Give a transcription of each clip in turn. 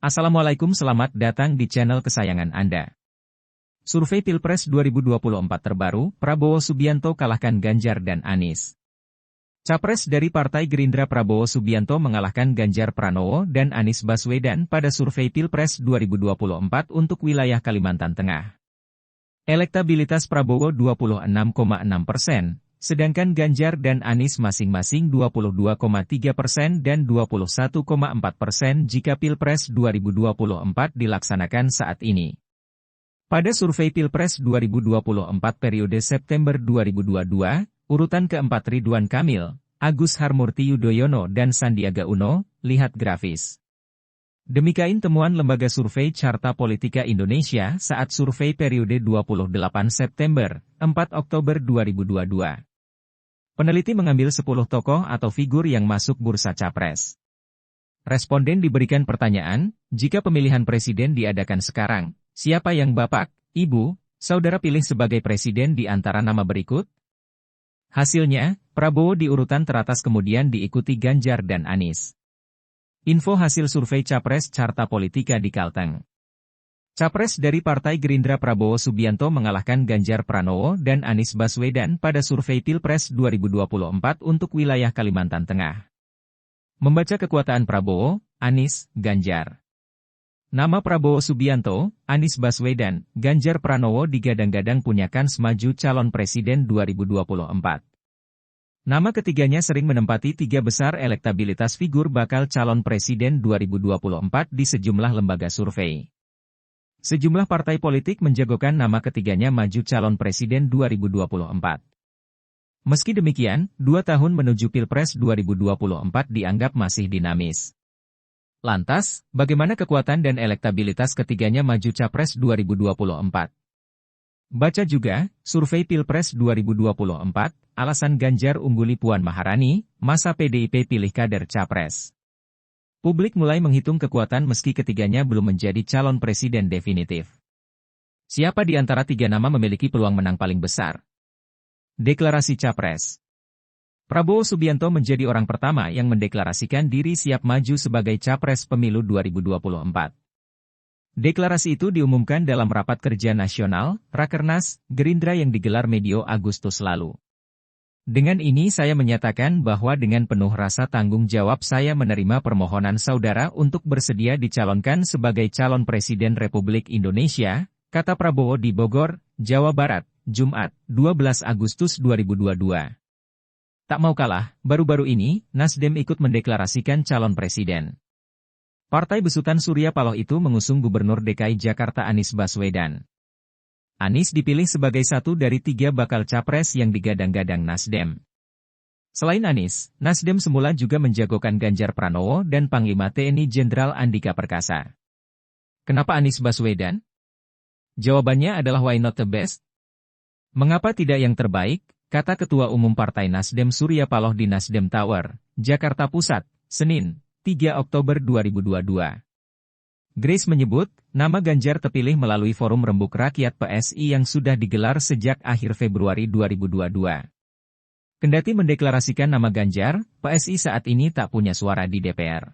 Assalamualaikum, selamat datang di channel kesayangan Anda. Survei Pilpres 2024 terbaru, Prabowo Subianto kalahkan Ganjar dan Anies. Capres dari Partai Gerindra Prabowo Subianto mengalahkan Ganjar Pranowo dan Anies Baswedan pada survei Pilpres 2024 untuk wilayah Kalimantan Tengah. Elektabilitas Prabowo 26,6%, sedangkan Ganjar dan Anies masing-masing 22,3% dan 21,4% jika Pilpres 2024 dilaksanakan saat ini. Pada survei Pilpres 2024 periode September 2022, urutan keempat Ridwan Kamil, Agus Harmurti Yudhoyono dan Sandiaga Uno, lihat grafis. Demikian temuan Lembaga Survei Carta Politika Indonesia saat survei periode 28 September, 4 Oktober 2022. Peneliti mengambil 10 tokoh atau figur yang masuk bursa capres. Responden diberikan pertanyaan, jika pemilihan presiden diadakan sekarang, siapa yang Bapak, Ibu, Saudara pilih sebagai presiden di antara nama berikut? Hasilnya, Prabowo di urutan teratas kemudian diikuti Ganjar dan Anies. Info hasil survei Capres Carta Politika di Kalteng. Capres dari Partai Gerindra Prabowo Subianto mengalahkan Ganjar Pranowo dan Anies Baswedan pada survei Pilpres 2024 untuk wilayah Kalimantan Tengah. Membaca kekuatan Prabowo, Anies, Ganjar. Nama Prabowo Subianto, Anies Baswedan, Ganjar Pranowo digadang-gadang punya kans maju calon presiden 2024. Nama ketiganya sering menempati tiga besar elektabilitas figur bakal calon presiden 2024 di sejumlah lembaga survei. Sejumlah partai politik menjagokan nama ketiganya maju calon presiden 2024. Meski demikian, 2 tahun menuju Pilpres 2024 dianggap masih dinamis. Lantas, bagaimana kekuatan dan elektabilitas ketiganya maju Capres 2024? Baca juga, survei Pilpres 2024, alasan Ganjar ungguli Puan Maharani, masa PDIP pilih kader Capres. Publik mulai menghitung kekuatan meski ketiganya belum menjadi calon presiden definitif. Siapa di antara tiga nama memiliki peluang menang paling besar? Deklarasi Capres. Prabowo Subianto menjadi orang pertama yang mendeklarasikan diri siap maju sebagai Capres pemilu 2024. Deklarasi itu diumumkan dalam Rapat Kerja Nasional, Rakernas, Gerindra yang digelar medio Agustus lalu. Dengan ini saya menyatakan bahwa dengan penuh rasa tanggung jawab saya menerima permohonan saudara untuk bersedia dicalonkan sebagai calon Presiden Republik Indonesia, kata Prabowo di Bogor, Jawa Barat, Jumat, 12 Agustus 2022. Tak mau kalah, baru-baru ini, Nasdem ikut mendeklarasikan calon presiden. Partai besutan Surya Paloh itu mengusung Gubernur DKI Jakarta Anies Baswedan. Anies dipilih sebagai satu dari tiga bakal capres yang digadang-gadang Nasdem. Selain Anies, Nasdem semula juga menjagokan Ganjar Pranowo dan Panglima TNI Jenderal Andika Perkasa. Kenapa Anies Baswedan? Jawabannya adalah why not the best? Mengapa tidak yang terbaik, kata Ketua Umum Partai Nasdem Surya Paloh di Nasdem Tower, Jakarta Pusat, Senin, 3 Oktober 2022. Grace menyebut, nama Ganjar terpilih melalui Forum Rembuk Rakyat PSI yang sudah digelar sejak akhir Februari 2022. Kendati mendeklarasikan nama Ganjar, PSI saat ini tak punya suara di DPR.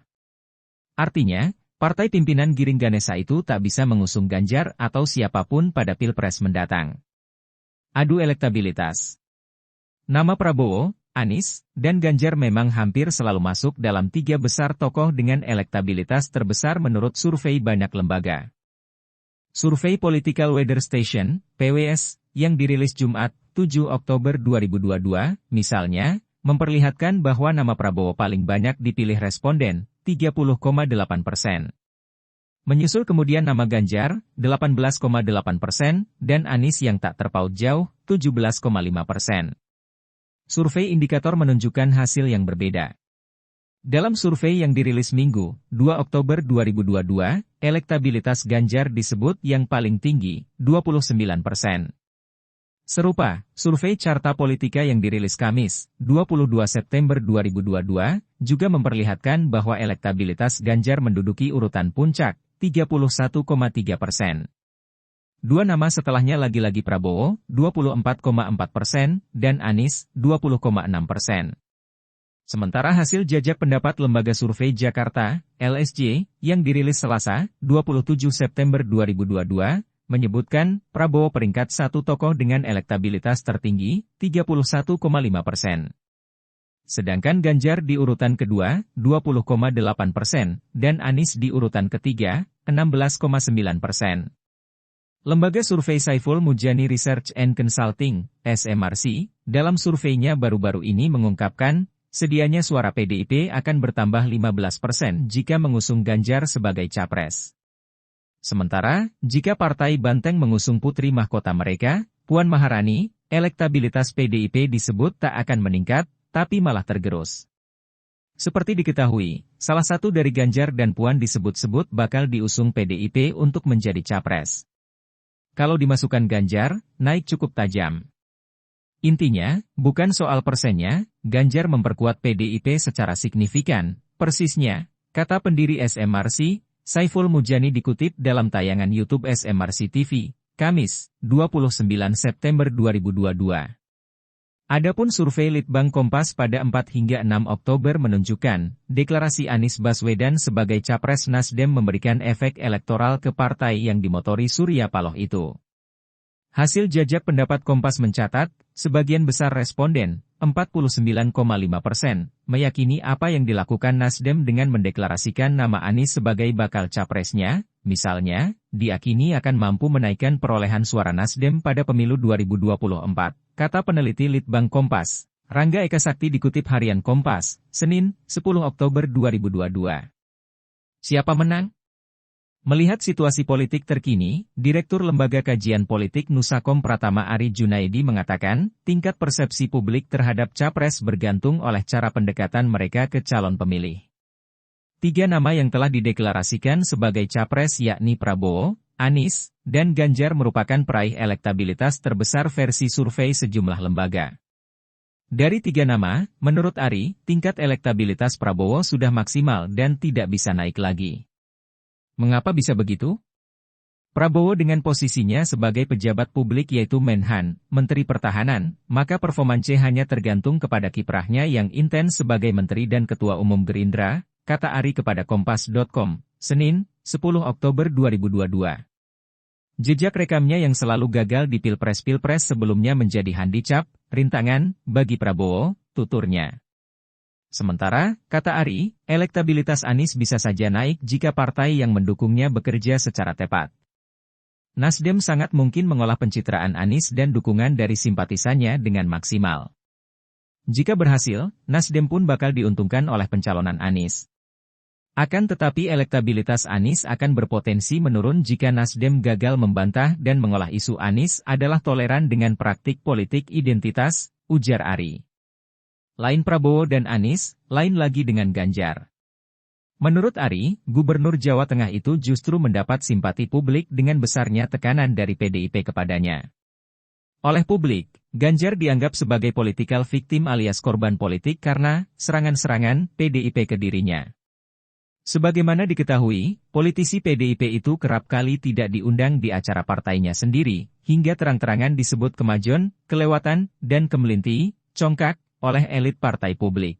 Artinya, partai pimpinan Giring Ganesa itu tak bisa mengusung Ganjar atau siapapun pada Pilpres mendatang. Adu elektabilitas. Nama Prabowo, Anies, dan Ganjar memang hampir selalu masuk dalam tiga besar tokoh dengan elektabilitas terbesar menurut survei banyak lembaga. Survei Political Weather Station, PWS, yang dirilis Jumat, 7 Oktober 2022, misalnya, memperlihatkan bahwa nama Prabowo paling banyak dipilih responden, 30,8%. Menyusul kemudian nama Ganjar, 18,8%, dan Anies yang tak terpaut jauh, 17,5%. Survei indikator menunjukkan hasil yang berbeda. Dalam survei yang dirilis Minggu, 2 Oktober 2022, elektabilitas Ganjar disebut yang paling tinggi, 29%. Serupa, survei Carta Politika yang dirilis Kamis, 22 September 2022, juga memperlihatkan bahwa elektabilitas Ganjar menduduki urutan puncak, 31,3%. Dua nama setelahnya lagi-lagi Prabowo, 24,4%, dan Anies, 20,6%. Sementara hasil jajak pendapat Lembaga Survei Jakarta, LSJ, yang dirilis Selasa, 27 September 2022, menyebutkan Prabowo peringkat satu tokoh dengan elektabilitas tertinggi, 31,5%. Sedangkan Ganjar di urutan kedua, 20,8%, dan Anies di urutan ketiga, 16,9%. Lembaga survei Saiful Mujani Research and Consulting, SMRC, dalam surveinya baru-baru ini mengungkapkan, sedianya suara PDIP akan bertambah 15% jika mengusung Ganjar sebagai capres. Sementara, jika Partai Banteng mengusung putri mahkota mereka, Puan Maharani, elektabilitas PDIP disebut tak akan meningkat, tapi malah tergerus. Seperti diketahui, salah satu dari Ganjar dan Puan disebut-sebut bakal diusung PDIP untuk menjadi capres. Kalau dimasukkan Ganjar, naik cukup tajam. Intinya, bukan soal persennya, Ganjar memperkuat PDIP secara signifikan. Persisnya, kata pendiri SMRC, Saiful Mujani dikutip dalam tayangan YouTube SMRC TV, Kamis, 29 September 2022. Adapun survei Litbang Kompas pada 4 hingga 6 Oktober menunjukkan, deklarasi Anies Baswedan sebagai capres Nasdem memberikan efek elektoral ke partai yang dimotori Surya Paloh itu. Hasil jajak pendapat Kompas mencatat, sebagian besar responden, 49,5%, meyakini apa yang dilakukan Nasdem dengan mendeklarasikan nama Anies sebagai bakal capresnya, misalnya, diyakini akan mampu menaikkan perolehan suara Nasdem pada pemilu 2024, kata peneliti Litbang Kompas. Rangga Eka Sakti dikutip Harian Kompas, Senin, 10 Oktober 2022. Siapa menang? Melihat situasi politik terkini, Direktur Lembaga Kajian Politik Nusakom Pratama Ari Junaidi mengatakan, tingkat persepsi publik terhadap capres bergantung oleh cara pendekatan mereka ke calon pemilih. 3 nama yang telah dideklarasikan sebagai capres yakni Prabowo, Anies, dan Ganjar merupakan peraih elektabilitas terbesar versi survei sejumlah lembaga. Dari 3 nama, menurut Ari, tingkat elektabilitas Prabowo sudah maksimal dan tidak bisa naik lagi. Mengapa bisa begitu? Prabowo dengan posisinya sebagai pejabat publik yaitu Menhan, Menteri Pertahanan, maka performance hanya tergantung kepada kiprahnya yang intens sebagai Menteri dan Ketua Umum Gerindra, kata Ari kepada Kompas.com, Senin, 10 Oktober 2022. Jejak rekamnya yang selalu gagal di pilpres-pilpres sebelumnya menjadi handicap, rintangan, bagi Prabowo, tuturnya. Sementara, kata Ari, elektabilitas Anies bisa saja naik jika partai yang mendukungnya bekerja secara tepat. Nasdem sangat mungkin mengolah pencitraan Anies dan dukungan dari simpatisannya dengan maksimal. Jika berhasil, Nasdem pun bakal diuntungkan oleh pencalonan Anies. Akan tetapi elektabilitas Anies akan berpotensi menurun jika Nasdem gagal membantah dan mengolah isu Anies adalah toleran dengan praktik politik identitas, ujar Ari. Lain Prabowo dan Anies, lain lagi dengan Ganjar. Menurut Ari, Gubernur Jawa Tengah itu justru mendapat simpati publik dengan besarnya tekanan dari PDIP kepadanya. Oleh publik, Ganjar dianggap sebagai political victim alias korban politik karena serangan-serangan PDIP ke dirinya. Sebagaimana diketahui, politisi PDIP itu kerap kali tidak diundang di acara partainya sendiri, hingga terang-terangan disebut kemajon, kelewatan, dan kemelinti, congkak, oleh elit partai publik.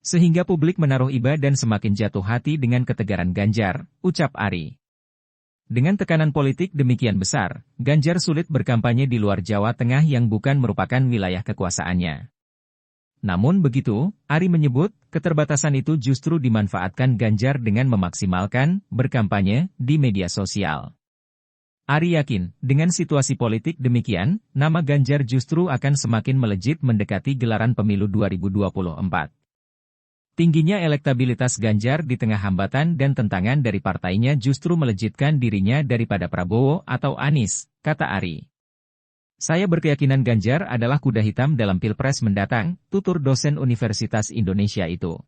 Sehingga publik menaruh iba dan semakin jatuh hati dengan ketegaran Ganjar, ucap Ari. Dengan tekanan politik demikian besar, Ganjar sulit berkampanye di luar Jawa Tengah yang bukan merupakan wilayah kekuasaannya. Namun begitu, Ari menyebut, keterbatasan itu justru dimanfaatkan Ganjar dengan memaksimalkan berkampanye di media sosial. Ari yakin, dengan situasi politik demikian, nama Ganjar justru akan semakin melejit mendekati gelaran pemilu 2024. Tingginya elektabilitas Ganjar di tengah hambatan dan tentangan dari partainya justru melejitkan dirinya daripada Prabowo atau Anies, kata Ari. Saya berkeyakinan Ganjar adalah kuda hitam dalam pilpres mendatang, tutur dosen Universitas Indonesia itu.